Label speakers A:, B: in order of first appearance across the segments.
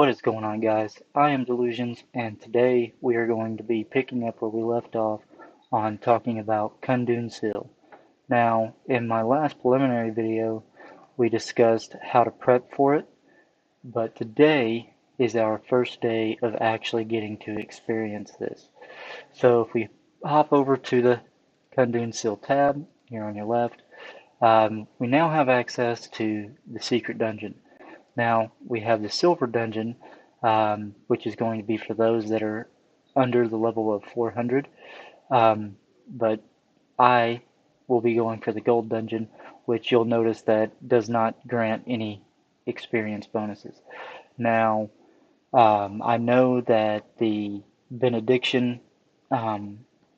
A: What is going on, guys? I am Delusions, and today we are going to be picking up where we left off on talking about Kundun Seal. Now, in my last preliminary video, we discussed how to prep for it, but today is our first day of actually getting to experience this. So if we hop over to the Kundun Seal tab here on your left, we now have access to the secret dungeon. Now we have the silver dungeon, which is going to be for those that are under the level of 400. But I will be going for the gold dungeon, which you'll notice that does not grant any experience bonuses. Now, I know that the benediction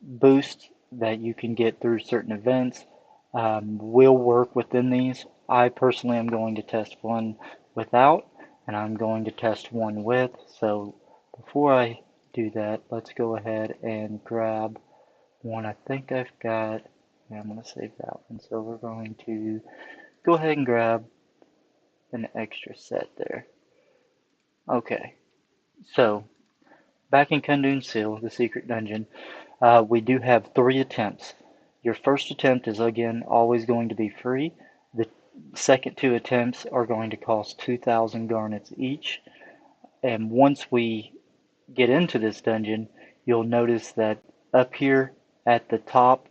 A: boost that you can get through certain events will work within these. I personally am going to test one without, and I'm going to test one with. So before I do that, let's go ahead and grab one. I think I've got, yeah, I'm going to save that one. So we're going to go ahead and grab an extra set there. Okay, so back in Kundun Seal, the secret dungeon, we do have 3 attempts. Your first attempt is again always going to be free. The second 2 attempts are going to cost 2,000 garnets each. And once we get into this dungeon, you'll notice that up here at the top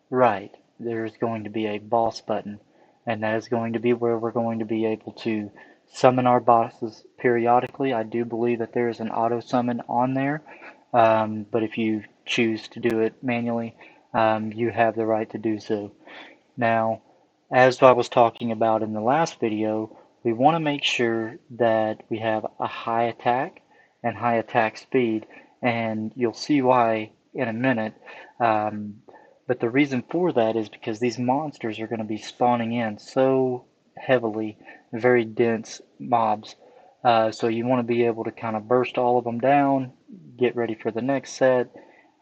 A: right, there's going to be a boss button. And that is going to be where we're going to be able to summon our bosses periodically. I do believe that there is an auto summon on there, but if you choose to do it manually, you have the right to do so. Now, as I was talking about in the last video, we want to make sure that we have a high attack and high attack speed, and you'll see why in a minute. But the reason for that is because these monsters are going to be spawning in so heavily, very dense mobs. So you want to be able to kind of burst all of them down, get ready for the next set.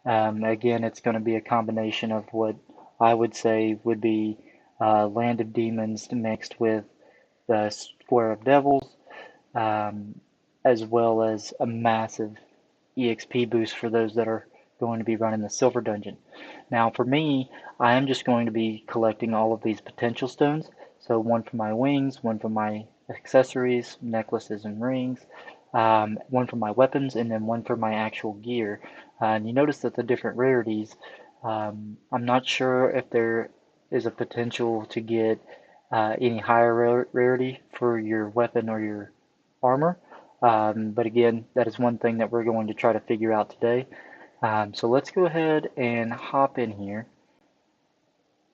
A: Again, it's going to be a combination of what I would say would be Land of Demons mixed with the Square of Devils, as well as a massive EXP boost for those that are going to be running the Silver Dungeon. Now for me, I am just going to be collecting all of these potential stones. So one for my wings, one for my accessories, necklaces and rings, one for my weapons, and then one for my actual gear. And you notice that the different rarities, I'm not sure if there is a potential to get any higher rarity for your weapon or your armor. But again, that is one thing that we're going to try to figure out today. So let's go ahead and hop in here.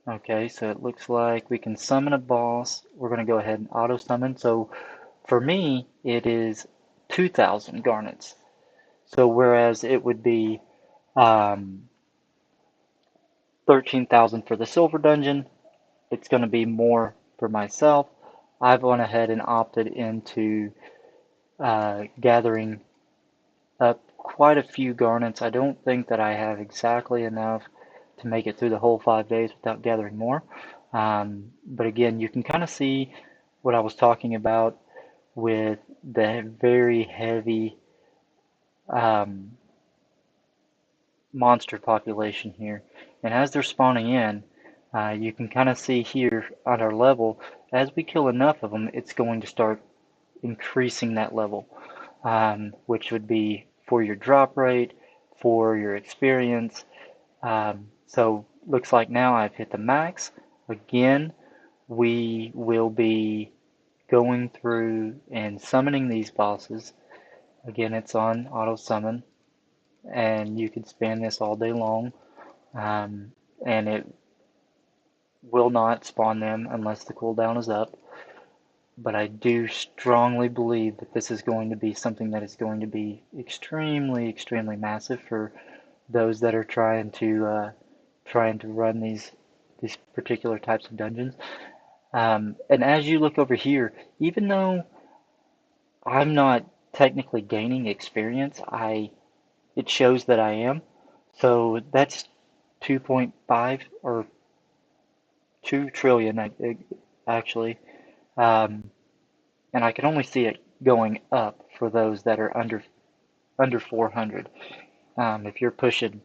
A: Okay, so it looks like we can summon a boss. We're going to go ahead and auto summon. So for me, it is 2,000 garnets. So whereas it would be 13,000 for the silver dungeon, it's going to be more for myself. I've gone ahead and opted into gathering up quite a few garnets. I don't think that I have exactly enough to make it through the whole 5 days without gathering more. But again, you can kind of see what I was talking about with the very heavy monster population here. And as they're spawning in, you can kind of see here on our level, as we kill enough of them, it's going to start increasing that level, which would be for your drop rate, for your experience. So looks like now I've hit the max. Again, we will be going through and summoning these bosses. Again, it's on auto summon, and you can spam this all day long, and it will not spawn them unless the cooldown is up. But I do strongly believe that this is going to be something that is going to be extremely, extremely massive for those that are trying to run these particular types of dungeons. And as you look over here, even though I'm not technically gaining experience, it shows that I am. So that's 2.5 or 2 trillion actually. And I can only see it going up for those that are under 400. If you're pushing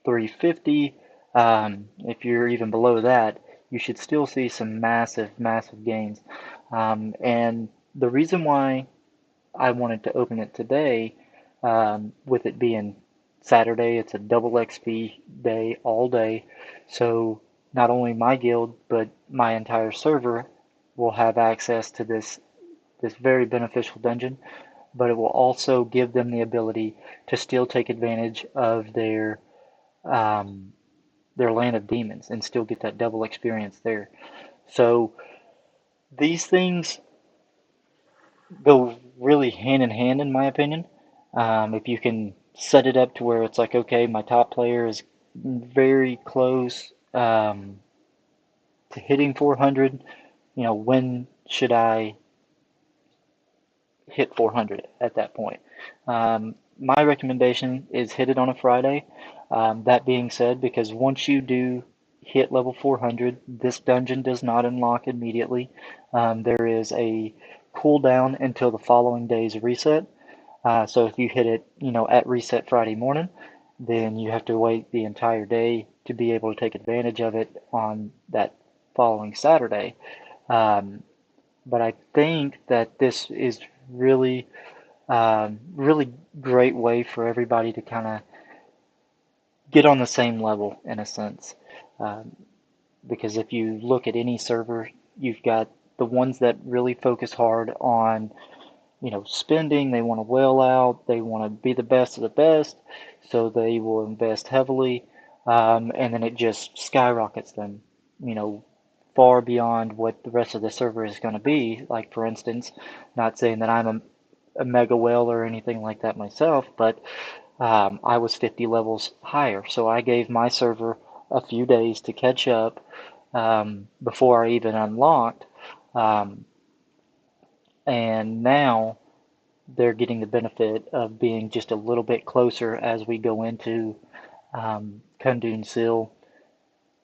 A: 350, if you're even below that, you should still see some massive gains. And the reason why I wanted to open it today, with it being Saturday, it's a double XP day all day. So not only my guild, but my entire server will have access to this very beneficial dungeon, but it will also give them the ability to still take advantage of um, their land of demons and still get that double experience there. So these things go really hand in hand, in my opinion. If you can set it up to where it's like, okay, my top player is very close to hitting 400, when should I hit 400 at that point? My recommendation is hit it on a Friday. That being said, because once you do hit level 400, this dungeon does not unlock immediately. There is a cooldown until the following day's reset. So if you hit it, at reset Friday morning, then you have to wait the entire day to be able to take advantage of it on that following Saturday. Um, but I think that this is really great way for everybody to kind of get on the same level in a sense. Um, because if you look at any server, you've got the ones that really focus hard on, spending. They want to whale out. They want to be the best of the best, so they will invest heavily, and then it just skyrockets them, far beyond what the rest of the server is going to be. Like for instance, not saying that I'm a mega whale or anything like that myself, but I was 50 levels higher, so I gave my server a few days to catch up before I even unlocked, um, and now they're getting the benefit of being just a little bit closer as we go into Kundun Seal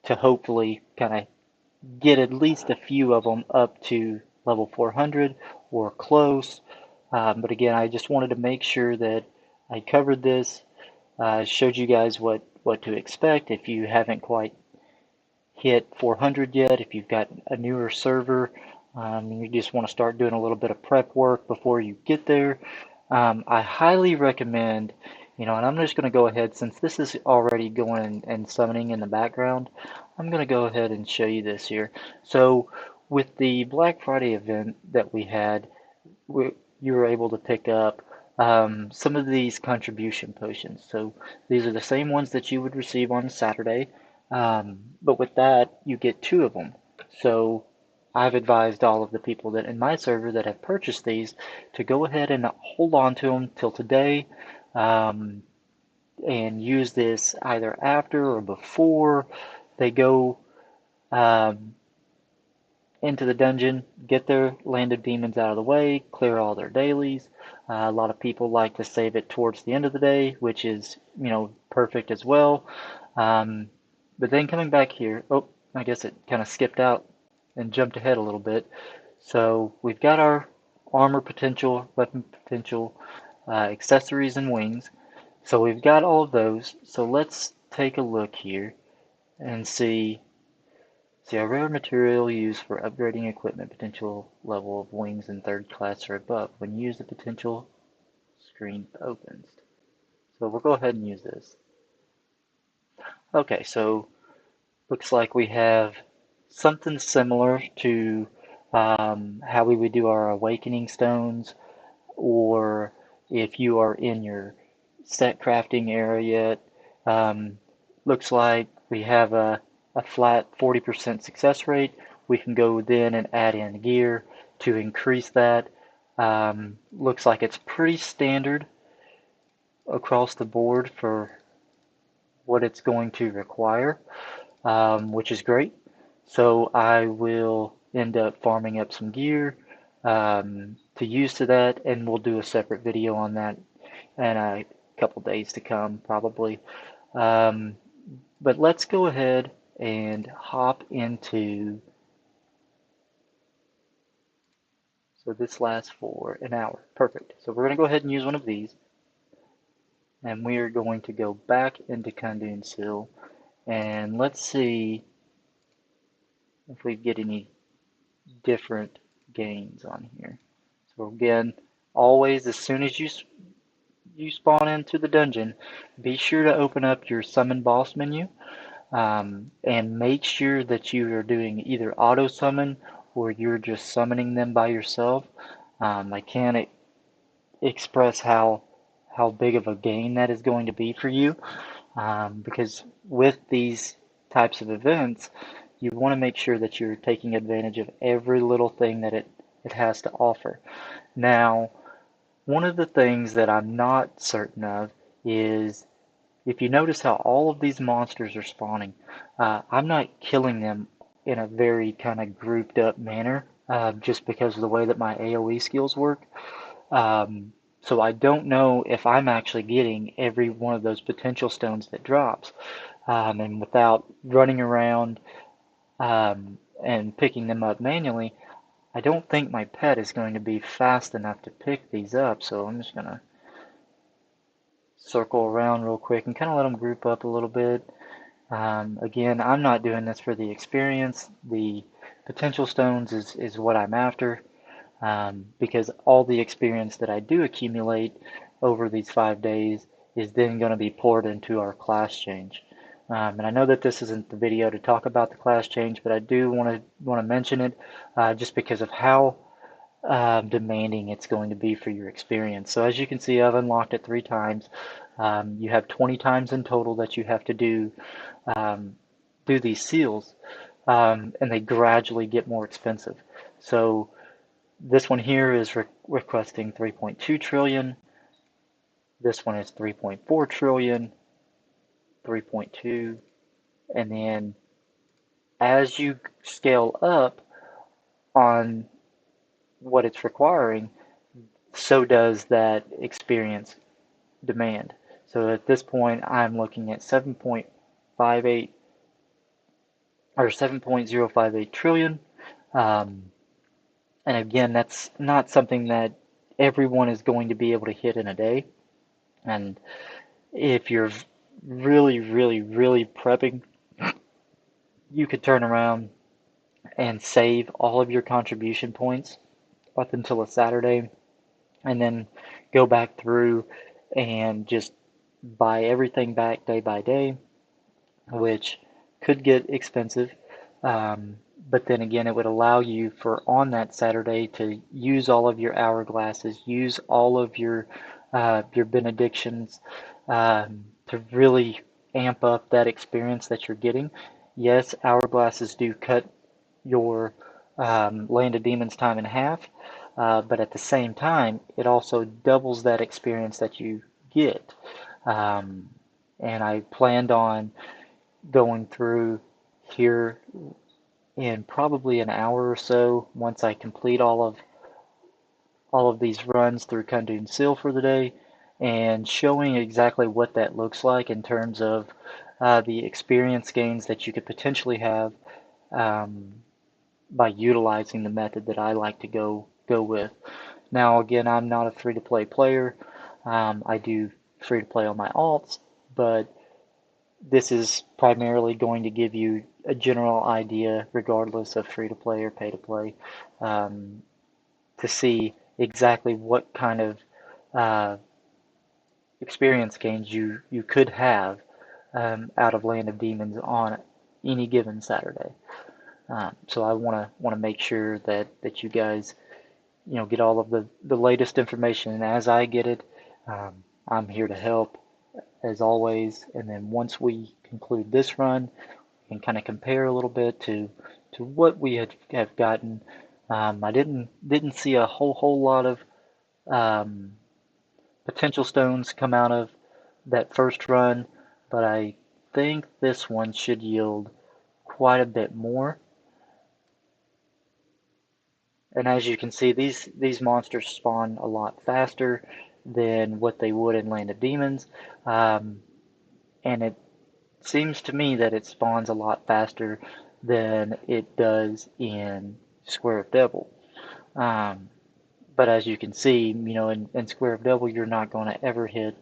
A: to hopefully kind of get at least a few of them up to level 400 or close. But again, I just wanted to make sure that I covered this, showed you guys what to expect if you haven't quite hit 400 yet, if you've got a newer server, you just want to start doing a little bit of prep work before you get there. I highly recommend, and I'm just going to go ahead, since this is already going and summoning in the background, I'm going to go ahead and show you this here. So with the Black Friday event that we had, you were able to pick up some of these contribution potions. So these are the same ones that you would receive on Saturday, but with that, you get two of them. So I've advised all of the people that in my server that have purchased these to go ahead and hold on to them till today, um, and use this either after or before they go um, into the dungeon, get their land of demons out of the way, clear all their dailies. A lot of people like to save it towards the end of the day, which is, perfect as well. But then coming back here, oh, I guess it kind of skipped out and jumped ahead a little bit. So we've got our armor potential, weapon potential, accessories, and wings. So we've got all of those. So let's take a look here and see a rare material used for upgrading equipment, potential level of wings in third class or above. When used, the potential screen opens. So we'll go ahead and use this. Okay, so looks like we have something similar to how we would do our awakening stones, or if you are in your set crafting area, um, looks like we have a flat 40% success rate. We can go then and add in gear to increase that. Looks like it's pretty standard across the board for what it's going to require, which is great. So I will end up farming up some gear to use to that, and we'll do a separate video on that in a couple days to come, probably. Um, but let's go ahead and hop into So this lasts for an hour. Perfect. So we're going to go ahead and use one of these, and we are going to go back into Kundun Seal, and let's see if we get any different gains on here. So again, always as soon as you spawn into the dungeon, be sure to open up your summon boss menu, and make sure that you are doing either auto summon or you're just summoning them by yourself. I can't express how big of a gain that is going to be for you, because with these types of events, you want to make sure that you're taking advantage of every little thing that it has to offer. Now, one of the things that I'm not certain of is if you notice how all of these monsters are spawning, I'm not killing them in a very kind of grouped up manner, just because of the way that my AoE skills work. So I don't know if I'm actually getting every one of those potential stones that drops. And without running around and picking them up manually, I don't think my pet is going to be fast enough to pick these up. So I'm just going to circle around real quick and kind of let them group up a little bit. Again, I'm not doing this for the experience. The potential stones is what I'm after, because all the experience that I do accumulate over these 5 days is then going to be poured into our class change. And I know that this isn't the video to talk about the class change, but I do want to mention it, just because of how demanding it's going to be for your experience. So as you can see, I've unlocked it 3 times. You have 20 times in total that you have to do these seals, and they gradually get more expensive. So this one here is requesting 3.2 trillion. This one is 3.4 trillion, 3.2, and then as you scale up on what it's requiring, so does that experience demand. So at this point, I'm looking at 7.58 or 7.058 trillion. And again, that's not something that everyone is going to be able to hit in a day. And if you're really, really, really prepping, you could turn around and save all of your contribution points up until a Saturday, and then go back through and just buy everything back day by day, which could get expensive. But then again, it would allow you for on that Saturday to use all of your hourglasses, use all of your benedictions, to really amp up that experience that you're getting. Yes, hourglasses do cut your Land of Demons time in half, but at the same time, it also doubles that experience that you get. And I planned on going through here in probably an hour or so once I complete all of these runs through Kundun Seal for the day, and showing exactly what that looks like in terms of the experience gains that you could potentially have, um, by utilizing the method that I like to go with. Now, again, I'm not a free-to-play player. I do free-to-play on my alts, but this is primarily going to give you a general idea, regardless of free-to-play or pay-to-play, to see exactly what kind of uh, experience gains you could have out of Land of Demons on any given Saturday. So I want to make sure that you guys get all of the latest information, and as I get it, I'm here to help as always. And then once we conclude this run, we can kind of compare a little bit to what we have gotten. I didn't see a whole lot of um, potential stones come out of that first run, but I think this one should yield quite a bit more. And as you can see, these monsters spawn a lot faster than what they would in Land of Demons, and it seems to me that it spawns a lot faster than it does in Square of Devil. Um, But as you can see, in Square of Double, you're not going to ever hit,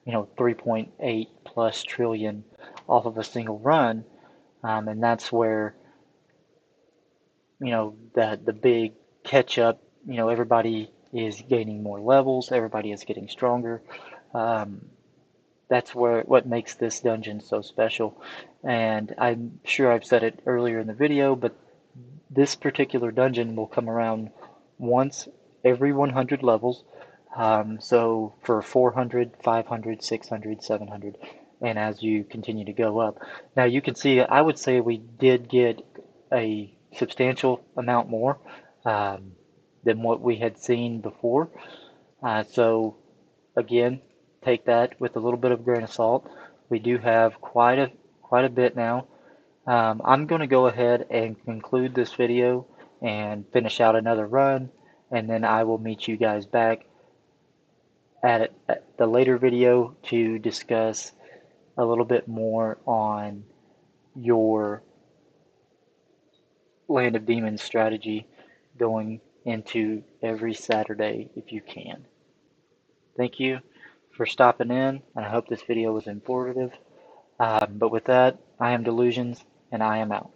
A: 3.8 plus trillion off of a single run. And that's where, the big catch up, everybody is gaining more levels, everybody is getting stronger. Um, that's what makes this dungeon so special. And I'm sure I've said it earlier in the video, but this particular dungeon will come around once every 100 levels. So for 400, 500, 600, 700, and as you continue to go up. Now you can see, I would say we did get a substantial amount more than what we had seen before. So again, take that with a little bit of grain of salt. We do have quite a bit now. I'm going to go ahead and conclude this video and finish out another run, and then I will meet you guys back at the later video to discuss a little bit more on your Land of Demons strategy going into every Saturday if you can. Thank you for stopping in, and I hope this video was informative. But with that, I am Delusions, and I am out.